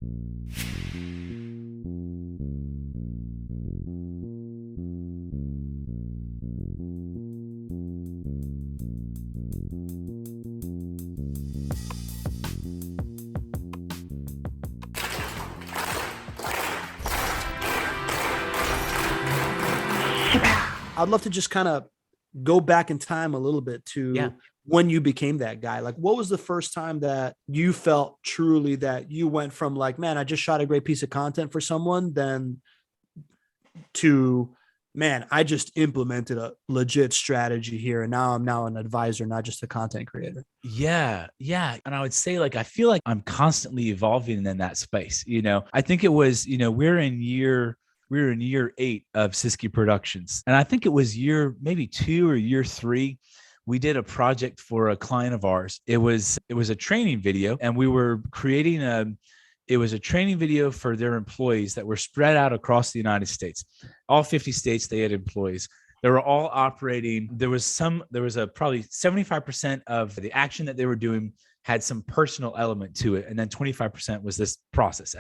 I'd love to just kind of go back in time a little bit Yeah. to when you became that guy. Like, what was the first time that you felt truly that you went from like, man, I just shot a great piece of content for someone, then to, man, I just implemented a legit strategy here. And now I'm now an advisor, not just a content creator. Yeah. Yeah. And I would say, like, I feel like I'm constantly evolving in that space. I think it was, we were in year 8 of Siski Productions. And I think it was year maybe 2 or year 3. We did a project for a client of ours. It was a training video, and we were creating it was a training video for their employees that were spread out across the United States. All 50 states, they had employees. They were all operating. There was a probably 75% of the action that they were doing had some personal element to it. And then 25% was this process.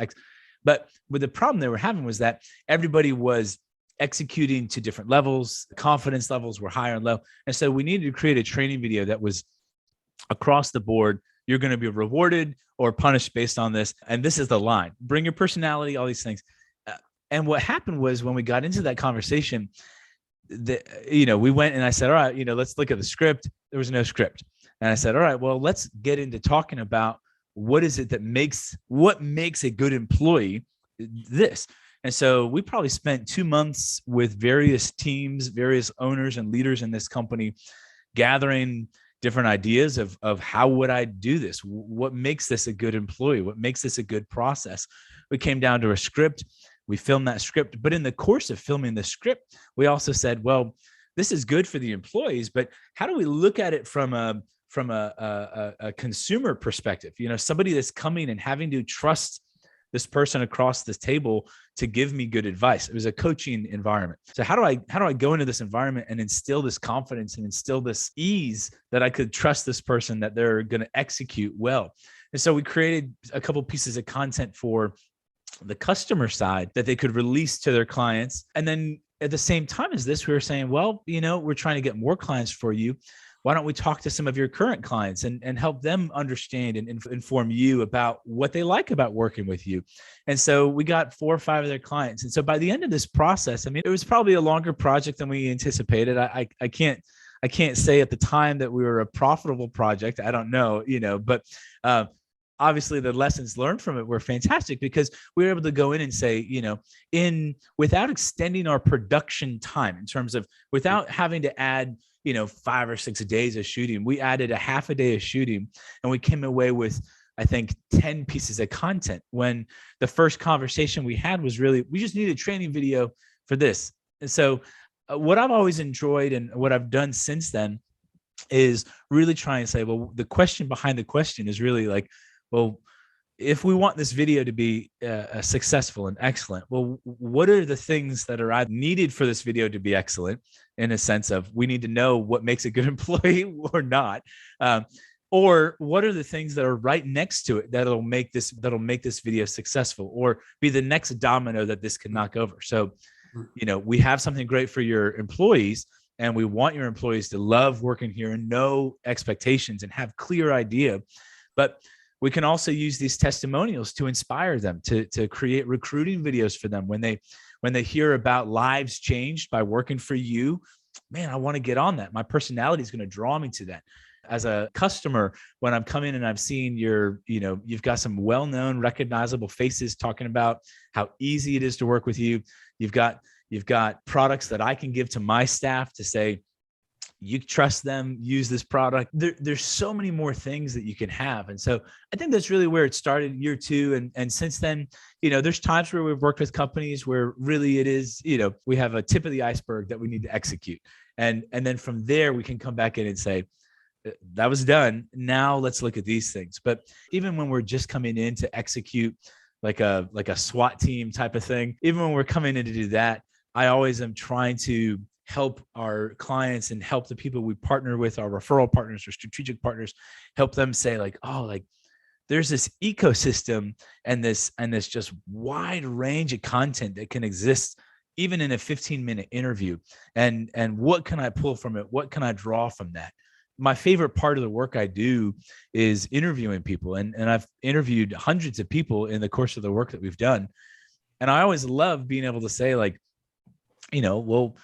But with the problem they were having was that everybody was executing to different levels. The confidence levels were higher and low. And so we needed to create a training video that was across the board. You're going to be rewarded or punished based on this. And this is the line: bring your personality, all these things. And what happened was, when we got into that conversation, we went and I said, all right, let's look at the script. There was no script. And I said, all right, well, let's get into talking about what is it that makes a good employee this. And so we probably spent 2 months with various teams, various owners and leaders in this company, gathering different ideas of how would I do this? What makes this a good employee? What makes this a good process? We came down to a script. We filmed that script. But in the course of filming the script, we also said, well, this is good for the employees, but how do we look at it from a consumer perspective? Somebody that's coming and having to trust this person across this table to give me good advice. It was a coaching environment. So how do I go into this environment and instill this confidence and instill this ease that I could trust this person, that they're going to execute well? And so we created a couple pieces of content for the customer side that they could release to their clients. And then at the same time as this, we were saying, well, we're trying to get more clients for you. Why don't we talk to some of your current clients and help them understand and inform you about what they like about working with you? And so we got 4 or 5 of their clients. And so by the end of this process, it was probably a longer project than we anticipated. I can't say at the time that we were a profitable project. I don't know, but obviously the lessons learned from it were fantastic, because we were able to go in and say, without extending our production time, in terms of without having to add 5 or 6 days of shooting, we added a half a day of shooting, and we came away with, I think, 10 pieces of content, when the first conversation we had was really, we just needed a training video for this. And so what I've always enjoyed and what I've done since then is really try and say, well, the question behind the question is really like, well, if we want this video to be successful and excellent, well, what are the things that are needed for this video to be excellent? In a sense of, we need to know what makes a good employee or not, or what are the things that are right next to it that'll make this video successful, or be the next domino that this can knock over. So, we have something great for your employees, and we want your employees to love working here and know expectations and have clear idea, but we can also use these testimonials to inspire them to create recruiting videos for them. When they hear about lives changed by working for you, man, I want to get on that. My personality is going to draw me to that. As a customer, when I'm coming and I've seen you've got some well-known, recognizable faces talking about how easy it is to work with you. You've got products that I can give to my staff to say, you trust them, use this product. There's so many more things that you can have. And so I think that's really where it started, year 2. And since then, there's times where we've worked with companies where really it is, we have a tip of the iceberg that we need to execute. And then from there, we can come back in and say, that was done. Now let's look at these things. But even when we're just coming in to execute like a SWAT team type of thing, even when we're coming in to do that, I always am trying to help our clients and help the people we partner with, our referral partners or strategic partners, help them say like, oh, like there's this ecosystem and this just wide range of content that can exist even in a 15-minute interview. And what can I pull from it? What can I draw from that? My favorite part of the work I do is interviewing people. And I've interviewed hundreds of people in the course of the work that we've done. And I always love being able to say, like, well,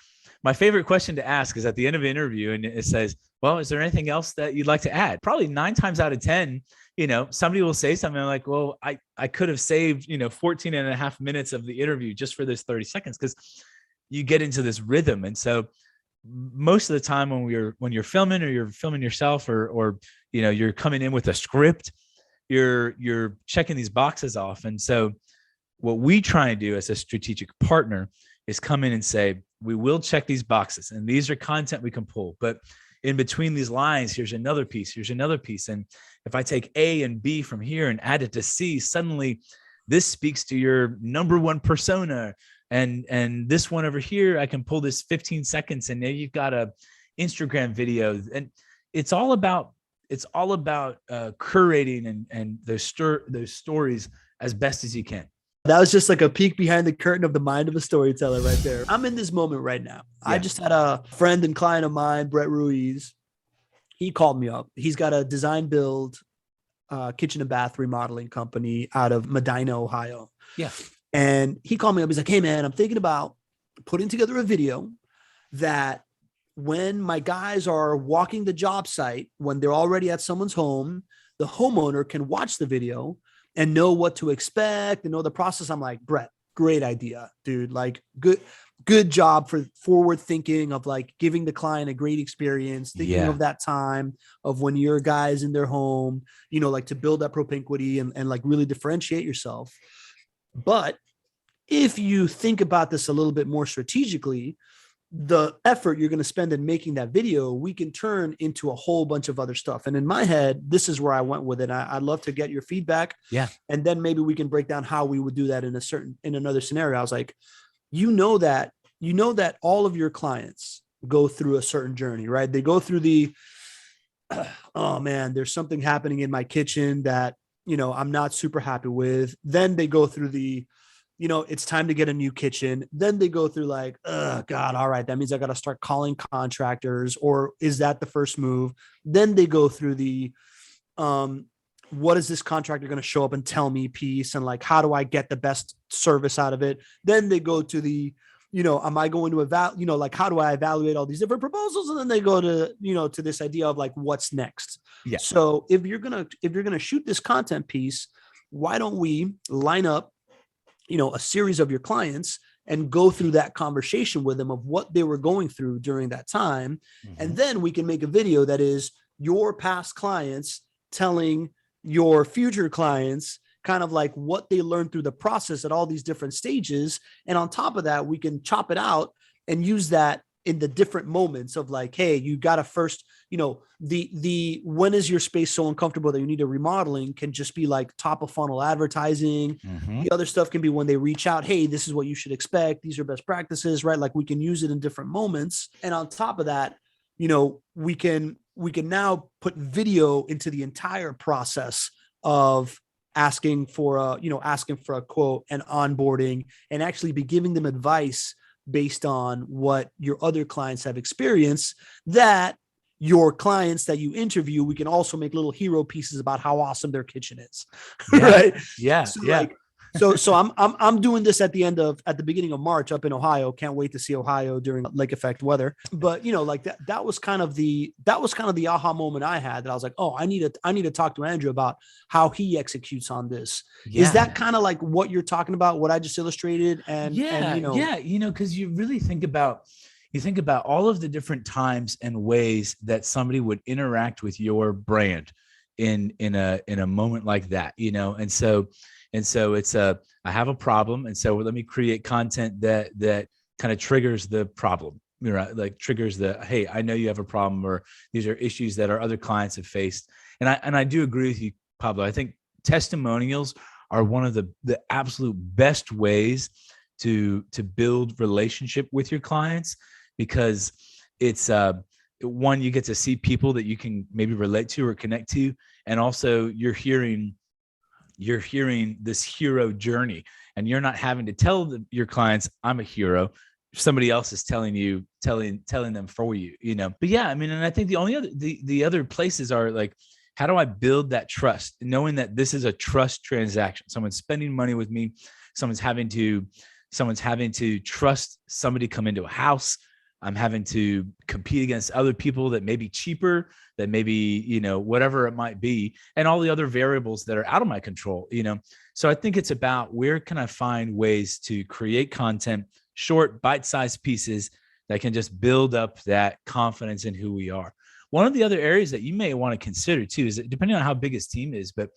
my favorite question to ask is at the end of an interview, and it says, well, is there anything else that you'd like to add? Probably 9 times out of 10, somebody will say something like, well, I could have saved, 14 and a half minutes of the interview just for this 30 seconds, because you get into this rhythm. And so most of the time when you're filming, or you're filming yourself, or you're coming in with a script, you're checking these boxes off. And so what we try and do as a strategic partner is come in and say, we will check these boxes, and these are content we can pull, but in between these lines, here's another piece. And if I take A and B from here and add it to C, suddenly this speaks to your number one persona. And this one over here, I can pull this 15 seconds, and now you've got a Instagram video. And it's all about curating and those stories as best as you can. That was just like a peek behind the curtain of the mind of a storyteller right there. I'm in this moment right now. Yeah. I just had a friend and client of mine, Brett Ruiz. He called me up. He's got a design build kitchen and bath remodeling company out of Medina, Ohio. Yeah. And he called me up. He's like, hey, man, I'm thinking about putting together a video that when my guys are walking the job site, when they're already at someone's home, the homeowner can watch the video and know what to expect and know the process. I'm like, Brett, great idea, dude. Like good job for forward thinking of like giving the client a great experience, thinking of that time of when your guys in their home, like to build that propinquity and like really differentiate yourself. But if you think about this a little bit more strategically, the effort you're going to spend in making that video, we can turn into a whole bunch of other stuff. And in my head, this is where I went with it. I'd love to get your feedback. Yeah. And then maybe we can break down how we would do that in another scenario. I was like, that all of your clients go through a certain journey, right? They go through oh man, there's something happening in my kitchen that, I'm not super happy with. Then they go through it's time to get a new kitchen. Then they go through like, oh God, all right, that means I got to start calling contractors, or is that the first move? Then they go through what is this contractor going to show up and tell me piece? And like, how do I get the best service out of it? Then they go to am I going to evaluate, like, how do I evaluate all these different proposals? And then they go to, to this idea of like, what's next? Yeah. So if you're going to shoot this content piece, why don't we line up, a series of your clients and go through that conversation with them of what they were going through during that time. Mm-hmm. And then we can make a video that is your past clients telling your future clients kind of like what they learned through the process at all these different stages. And on top of that, we can chop it out and use that in the different moments of like, hey, you got to first, when is your space so uncomfortable that you need a remodeling can just be like top of funnel advertising. Mm-hmm. The other stuff can be when they reach out, hey, this is what you should expect. These are best practices, right? Like we can use it in different moments. And on top of that, we can now put video into the entire process of asking for a quote and onboarding, and actually be giving them advice based on what your other clients have experienced, that your clients that you interview, we can also make little hero pieces about how awesome their kitchen is. Yeah. Right. Yeah. So yeah. Like, so I'm doing this at the beginning of March up in Ohio. Can't wait to see Ohio during lake effect weather. But like that was kind of the aha moment I had, that I was like, oh, I need to talk to Andrew about how he executes on this. Yeah. Is that kind of like what you're talking about, what I just illustrated? Because you really think about all of the different times and ways that somebody would interact with your brand in a moment like that, and so it's I have a problem, and so let me create content that kind of triggers the problem, right? Like triggers hey, I know you have a problem, or these are issues that our other clients have faced. And I do agree with you, Pablo. I think testimonials are one of the absolute best ways to build relationship with your clients, because it's one, you get to see people that you can maybe relate to or connect to, and also you're hearing you're hearing this hero journey, and you're not having to tell your clients, I'm a hero. Somebody else is telling them for you, But yeah, I mean, and I think the other places are like, how do I build that trust, knowing that this is a trust transaction? Someone's spending money with me. Someone's having to trust somebody come into a house. I'm having to compete against other people that may be cheaper, that maybe, whatever it might be, and all the other variables that are out of my control, So I think it's about, where can I find ways to create content, short, bite-sized pieces that can just build up that confidence in who we are. One of the other areas that you may want to consider too is that, depending on how big his team is, but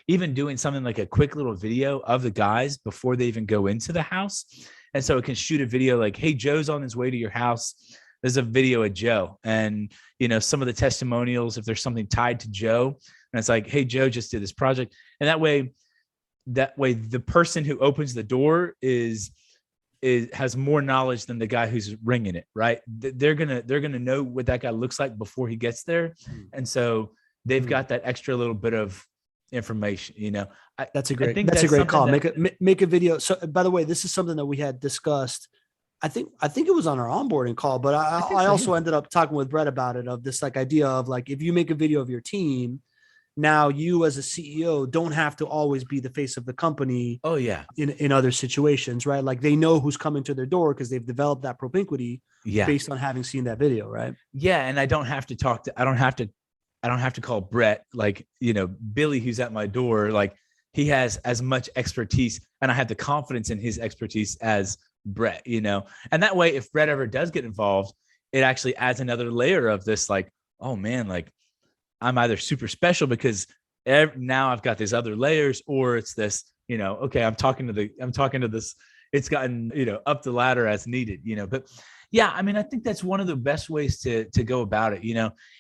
even doing something like a quick little video of the guys before they even go into the house. And so it can shoot a video like, hey, Joe's on his way to your house. There's a video of Joe, and, some of the testimonials, if there's something tied to Joe, and it's like, hey, Joe just did this project. And that way the person who opens the door has more knowledge than the guy who's ringing it, right? They're gonna know what that guy looks like before he gets there, and so they've got that extra little bit of information. That's a great call. Make a video. So, by the way, this is something that we had discussed. I think it was on our onboarding call, but I also ended up talking with Brett about it, of this like idea of like, if you make a video of your team, now you as a CEO don't have to always be the face of the company. Oh yeah. In other situations, right? Like, they know who's coming to their door because they've developed that propinquity based on having seen that video, right? Yeah. And I don't have to call Brett, like, Billy, who's at my door. Like, he has as much expertise, and I have the confidence in his expertise as Brett, and that way, if Brett ever does get involved, it actually adds another layer of this, like, oh man, like, I'm either super special because now I've got these other layers, or it's this, okay, I'm talking to this, it's gotten, up the ladder as needed, but yeah, I mean, I think that's one of the best ways to go about it,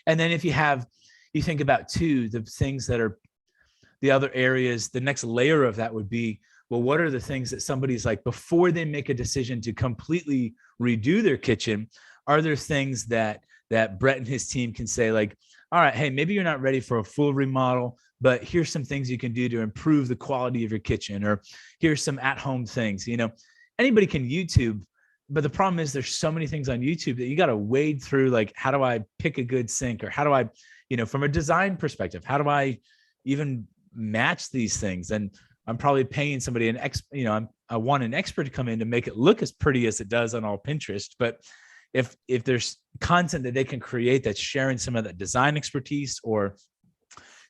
and then if you think about too, the things that are the other areas, the next layer of that would be, well, what are the things that somebody's like, before they make a decision to completely redo their kitchen, are there things that Brett and his team can say, like, all right, hey, maybe you're not ready for a full remodel, but here's some things you can do to improve the quality of your kitchen, or here's some at-home things. Anybody can YouTube, but the problem is there's so many things on YouTube that you got to wade through. Like, how do I pick a good sink, or how do I, from a design perspective, how do I even match these things? And I'm probably paying somebody I want an expert to come in to make it look as pretty as it does on all Pinterest. But if there's content that they can create that's sharing some of that design expertise, or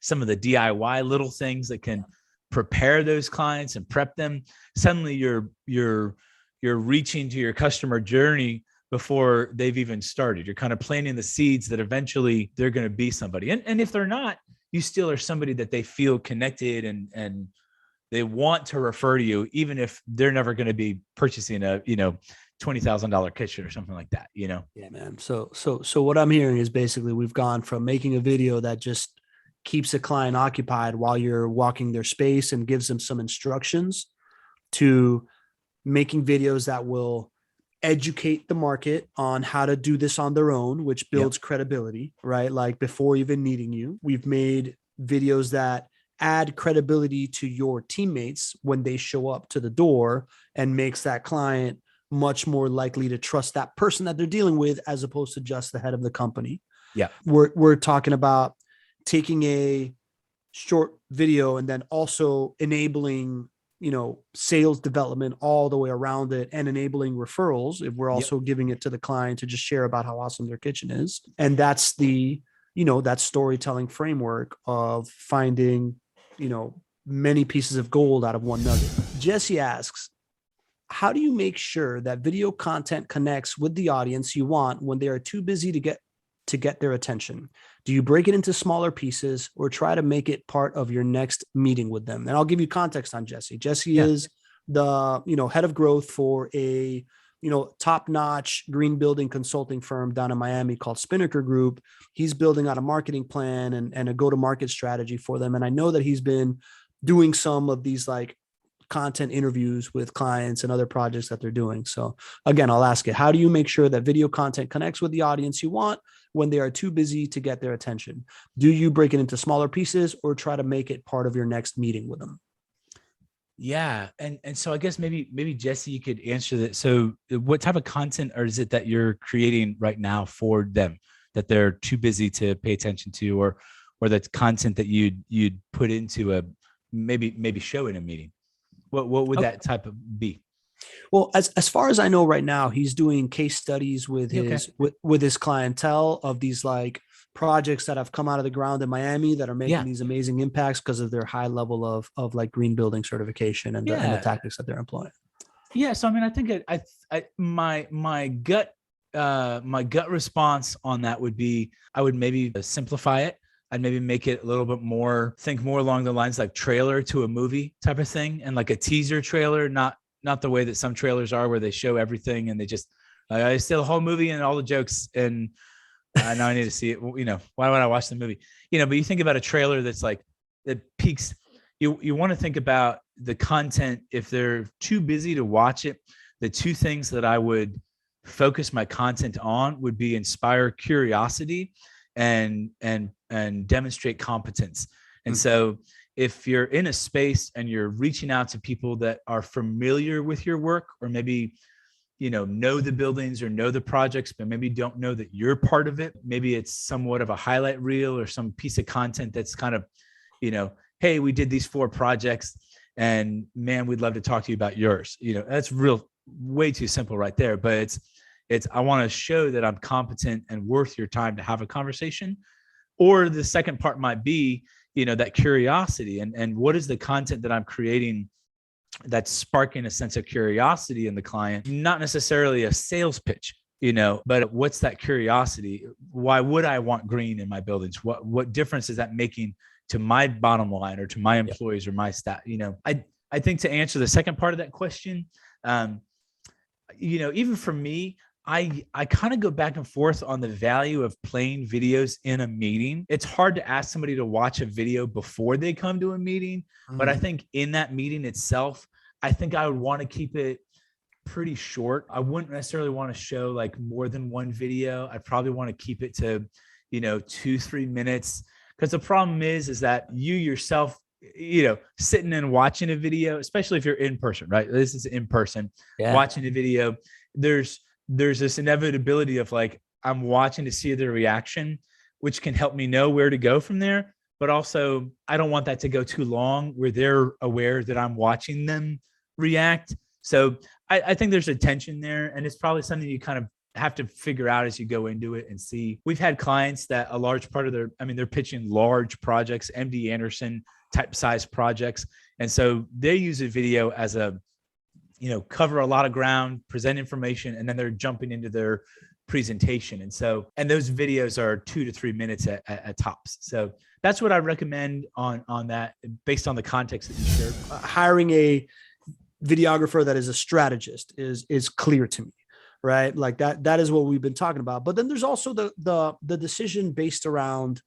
some of the DIY little things that can prepare those clients and prep them, suddenly you're reaching to your customer journey before they've even started. You're kind of planting the seeds that eventually they're going to be somebody. And if they're not, you still are somebody that they feel connected and they want to refer to you, even if they're never going to be purchasing a, $20,000 kitchen or something like that, Yeah, man. So what I'm hearing is basically we've gone from making a video that just keeps a client occupied while you're walking their space and gives them some instructions, to making videos that will educate the market on how to do this on their own, which builds credibility, right? Like, before even needing you. We've made videos that add credibility to your teammates when they show up to the door, and makes that client much more likely to trust that person that they're dealing with, as opposed to just the head of the company. Yeah. We're talking about taking a short video and then also enabling, sales development all the way around it, and enabling referrals if we're also giving it to the client to just share about how awesome their kitchen is. And that's that storytelling framework of finding, many pieces of gold out of one nugget. Jesse asks, how do you make sure that video content connects with the audience you want when they are too busy to get their attention? Do you break it into smaller pieces, or try to make it part of your next meeting with them? And I'll give you context on Jesse. Jesse is the, head of growth for a, top-notch green building consulting firm down in Miami called Spinnaker Group. He's building out a marketing plan and a go-to-market strategy for them. And I know that he's been doing some of these like content interviews with clients and other projects that they're doing. So again, I'll ask it, how do you make sure that video content connects with the audience you want when they are too busy to get their attention? Do you break it into smaller pieces, or try to make it part of your next meeting with them? Yeah. And so I guess maybe Jesse, you could answer that. So what type of content or is it that you're creating right now for them that they're too busy to pay attention to, or that's content that you'd put into a maybe show in a meeting? What would Okay. that type of be? Well, as far as I know right now, he's doing case studies with Yeah, okay. his clientele of these like projects that have come out of the ground in Miami that are making Yeah. these amazing impacts because of their high level of like green building certification and the Yeah. tactics that they're employing. Yeah. So I mean, I think my gut response on that would be I would maybe simplify it. I'd maybe make it a little bit more, think more along the lines like trailer to a movie type of thing, and like a teaser trailer, not the way that some trailers are where they show everything and they just I still the whole movie and all the jokes and now I need to see it. Why would I watch the movie? But you think about a trailer that's like that peaks. You want to think about the content. If they're too busy to watch it, the two things that I would focus my content on would be inspire curiosity and demonstrate competence. And so if you're in a space and you're reaching out to people that are familiar with your work, or maybe know the buildings or know the projects, but maybe don't know that you're part of it. Maybe it's somewhat of a highlight reel or some piece of content that's kind of, hey, we did these 4 projects and man, we'd love to talk to you about yours. That's way too simple right there. But I want to show that I'm competent and worth your time to have a conversation. Or the second part might be, that curiosity and what is the content that I'm creating that's sparking a sense of curiosity in the client, not necessarily a sales pitch, but what's that curiosity? Why would I want green in my buildings? What difference is that making to my bottom line or to my employees or my staff? I think to answer the second part of that question, even for me, I kind of go back and forth on the value of playing videos in a meeting. It's hard to ask somebody to watch a video before they come to a meeting, but I think in that meeting itself, I think I would want to keep it pretty short. I wouldn't necessarily want to show like more than one video. I'd probably want to keep it to, 2-3 minutes. Because the problem is that you yourself, sitting and watching a video, especially if you're in person, right? This is in person, watching a video. There's this inevitability of like, I'm watching to see their reaction, which can help me know where to go from there. But also, I don't want that to go too long where they're aware that I'm watching them react. So I think there's a tension there, and it's probably something you kind of have to figure out as you go into it and see. We've had clients that a large part of they're pitching large projects, MD Anderson type size projects. And so they use a video as a, cover a lot of ground, present information, and then they're jumping into their presentation. And those videos are 2 to 3 minutes at tops. So that's what I recommend on that based on the context that you shared. Hiring a videographer that is a strategist is clear to me, right? Like that is what we've been talking about. But then there's also the decision based around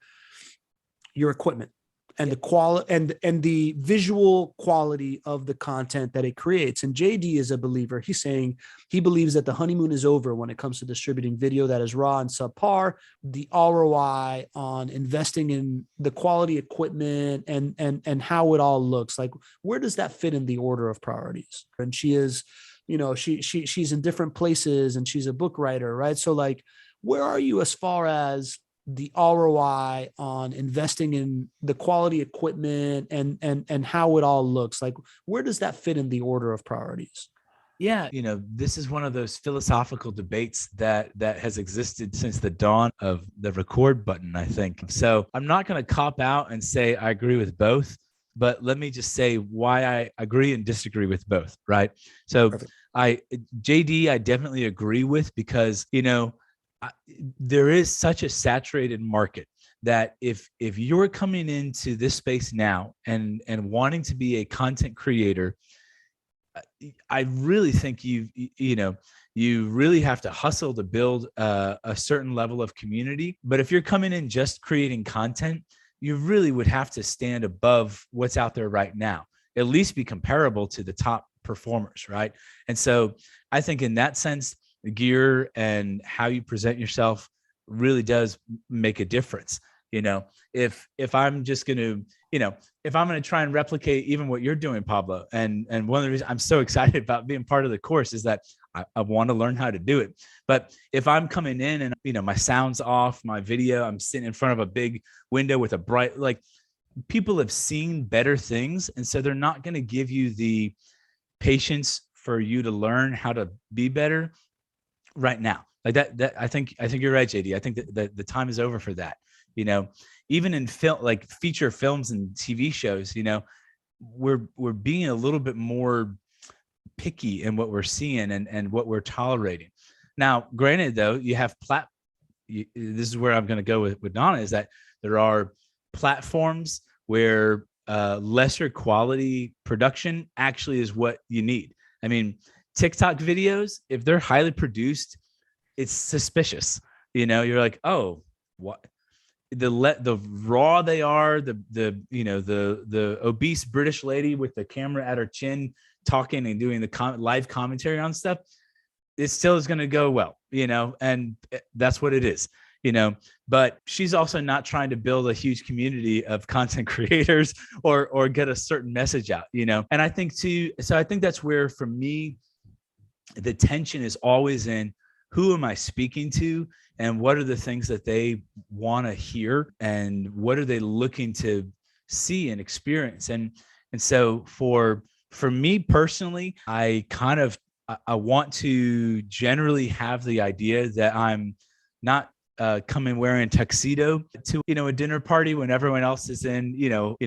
your equipment and the quality and the visual quality of the content that it creates. And JD is a believer. He's saying he believes that the honeymoon is over when it comes to distributing video that is raw and subpar. The ROI on investing in the quality equipment and how it all looks like, where does that fit in the order of priorities? And she is, she's in different places and she's a book writer, right? So like, where are you as far as the ROI on investing in the quality equipment and how it all looks like? Where does that fit in the order of priorities? Yeah, this is one of those philosophical debates that has existed since the dawn of the record button, I think. So I'm not going to cop out and say I agree with both, but let me just say why I agree and disagree with both, right? So Perfect. JD, I definitely agree with because, there is such a saturated market that if you're coming into this space now and wanting to be a content creator, I really think you really have to hustle to build a certain level of community. But if you're coming in just creating content, you really would have to stand above what's out there right now, at least be comparable to the top performers, right? And so I think in that sense, the gear and how you present yourself really does make a difference. If I'm just going to, if I'm going to try and replicate even what you're doing, Pablo, and one of the reasons I'm so excited about being part of the course is that I want to learn how to do it. But if I'm coming in and, my sound's off, my video, I'm sitting in front of a big window with a bright, like, people have seen better things. And so they're not going to give you the patience for you to learn how to be better right now. Like that I think you're right, JD. I think that the time is over for that. Even in film, like feature films and TV shows, we're being a little bit more picky in what we're seeing and what we're tolerating. Now, granted, though, you have this is where I'm going to go with Donna, is that there are platforms where lesser quality production actually is what you need. I mean, TikTok videos, if they're highly produced, it's suspicious. You're like, oh, what? The raw they are, the obese British lady with the camera at her chin talking and doing the live commentary on stuff, it still is going to go well, and that's what it is. But she's also not trying to build a huge community of content creators or get a certain message out, and I think so I think that's where, for me, the tension is always in who am I speaking to, and what are the things that they want to hear, and what are they looking to see and experience. And so for me personally, I want to generally have the idea that I'm not coming wearing tuxedo to, a dinner party when everyone else is in,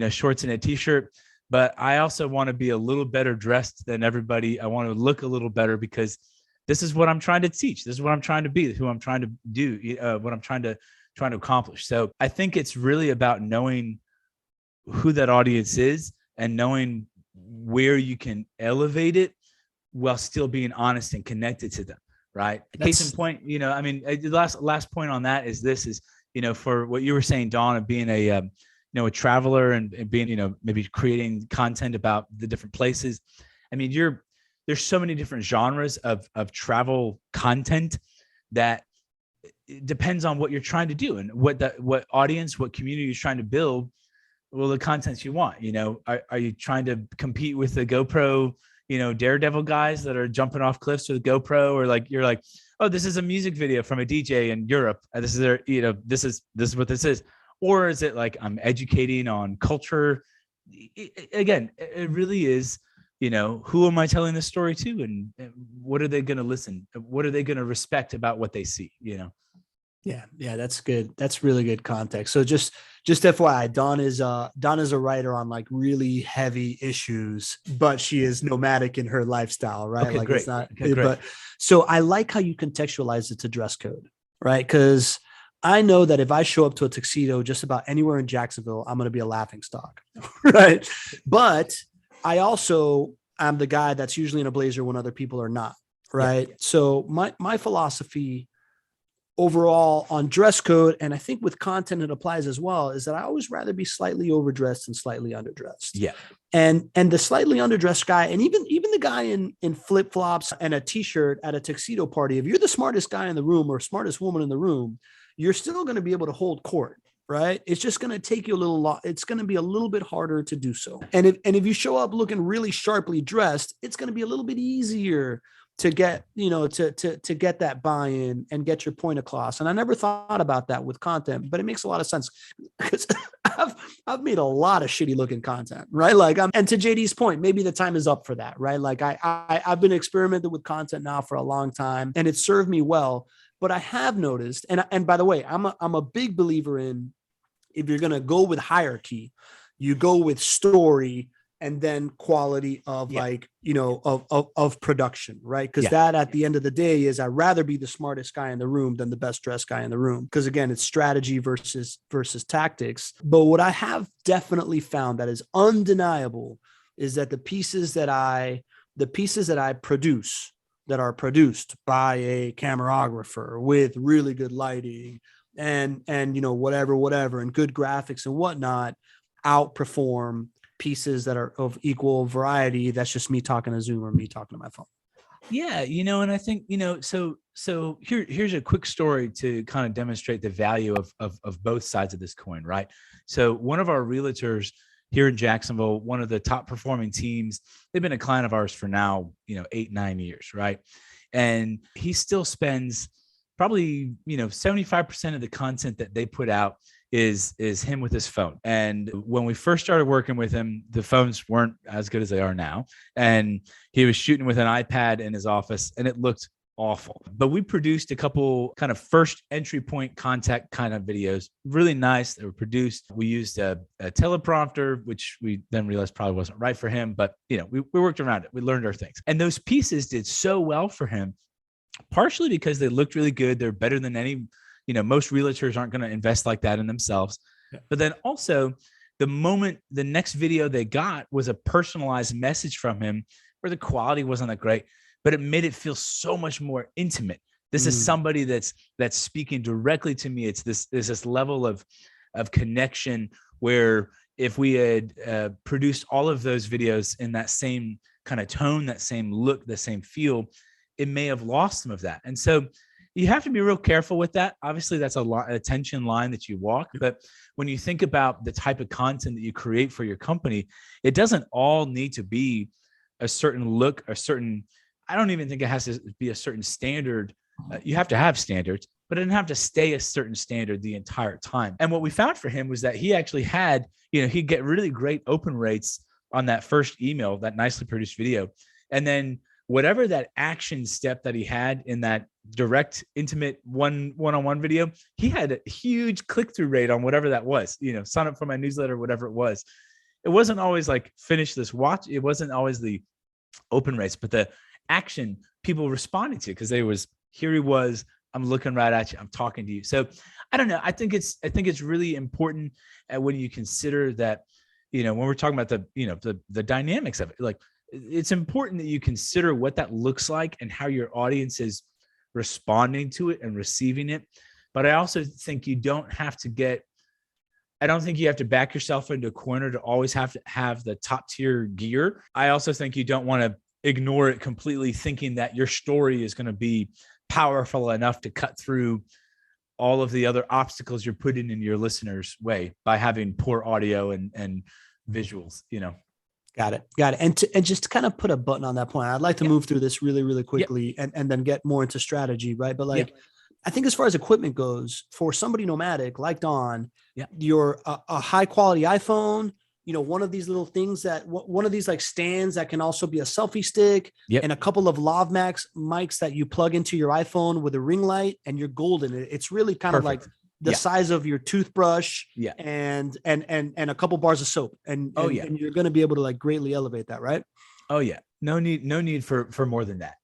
shorts and a t-shirt. But I also want to be a little better dressed than everybody. I want to look a little better because this is what I'm trying to teach. This is what I'm trying to be, who I'm trying to do, what I'm trying to accomplish. So I think it's really about knowing who that audience is and knowing where you can elevate it while still being honest and connected to them. Right. Case in point, the last point on that is for what you were saying, Dawn, of being a traveler and being, maybe creating content about the different places. I mean, there's so many different genres of travel content that it depends on what you're trying to do and what audience, what community you're trying to build. Well, the contents you want, are you trying to compete with the GoPro, Daredevil guys that are jumping off cliffs with a GoPro, or like, you're like, oh, this is a music video from a DJ in Europe. This is their, this is what this is. Or is it like, I'm educating on culture? Again, it really is, who am I telling this story to, and what are they going to listen? What are they going to respect about what they see? Yeah, that's good. That's really good context. So just FYI, Dawn is a writer on like really heavy issues, but she is nomadic in her lifestyle, right? Okay, like great. It's not, okay, great. But so I like how you contextualize it to dress code, right? Because I know that if I show up to a tuxedo just about anywhere in Jacksonville, I'm going to be a laughing stock, right? But I also am the guy that's usually in a blazer when other people are not, right? Yeah. So my philosophy overall on dress code, and I think with content it applies as well, is that I always rather be slightly overdressed than slightly underdressed. Yeah. And the slightly underdressed guy, and even the guy in flip-flops and a t-shirt at a tuxedo party, if you're the smartest guy in the room or smartest woman in the room, you're still going to be able to hold court, right? It's just going to take you a little it's going to be a little bit harder to do so. And if you show up looking really sharply dressed, it's going to be a little bit easier to get, to get that buy-in and get your point across. And I never thought about that with content, but it makes a lot of sense because I've made a lot of shitty looking content, right? Like, and to JD's point, maybe the time is up for that, right? Like I've been experimenting with content now for a long time and it served me well, but I have noticed, and by the way, I'm a big believer in, if you're going to go with hierarchy, you go with story and then quality of of production, right? Because that at the end of the day is, I'd rather be the smartest guy in the room than the best dressed guy in the room. Because again, it's strategy versus tactics. But what I have definitely found that is undeniable is that the pieces that I produce, that are produced by a cameragrapher with really good lighting and whatever and good graphics and whatnot, outperform pieces that are of equal variety. That's just me talking to Zoom or me talking to my phone. Yeah, and I think, here's a quick story to kind of demonstrate the value of both sides of this coin, right? So one of our realtors here in Jacksonville, one of the top performing teams, they've been a client of ours for now, 8, 9 years, right? And he still spends probably, 75% of the content that they put out is him with his phone. And when we first started working with him, the phones weren't as good as they are now. And he was shooting with an iPad in his office and it looked awful. But we produced a couple kind of first entry point contact kind of videos, really nice. They were produced. We used a teleprompter, which we then realized probably wasn't right for him, but we worked around it. We learned our things. And those pieces did so well for him, partially because they looked really good. They're better than any, most realtors aren't going to invest like that in themselves. Yeah. But then also the next video they got was a personalized message from him where the quality wasn't that great, but it made it feel so much more intimate. This is somebody that's speaking directly to me. There's this level of connection where if we had produced all of those videos in that same kind of tone, that same look, the same feel, it may have lost some of that. And so you have to be real careful with that. Obviously, that's a tension line that you walk. But when you think about the type of content that you create for your company, it doesn't all need to be a certain look, I don't even think it has to be a certain standard. You have to have standards, but it didn't have to stay a certain standard the entire time. And what we found for him was that he actually had, he'd get really great open rates on that first email, that nicely produced video. And then whatever that action step that he had in that direct, intimate one-on-one video, he had a huge click-through rate on whatever that was, sign up for my newsletter, whatever it was. It wasn't always like finish this watch. It wasn't always the open rates, but the action people responded to, because here he was, I'm looking right at you, I'm talking to you. So I don't know. I think it's really important when you consider that, when we're talking about the dynamics of it, like it's important that you consider what that looks like and how your audience is responding to it and receiving it. But I also think I don't think you have to back yourself into a corner to always have to have the top tier gear. I also think you don't want to ignore it completely, thinking that your story is going to be powerful enough to cut through all of the other obstacles you're putting in your listeners' way by having poor audio and visuals, Got it. And just to kind of put a button on that point, I'd like to move through this really, really quickly and then get more into strategy, right? But I think as far as equipment goes, for somebody nomadic like Don, you're a high quality iPhone, one of these little things one of these like stands that can also be a selfie stick, and a couple of Lav Max mics that you plug into your iPhone with a ring light, and you're golden. It's really kind of like the size of your toothbrush, and a couple bars of soap, and you're going to be able to like greatly elevate that, right? Oh yeah, no need for more than that.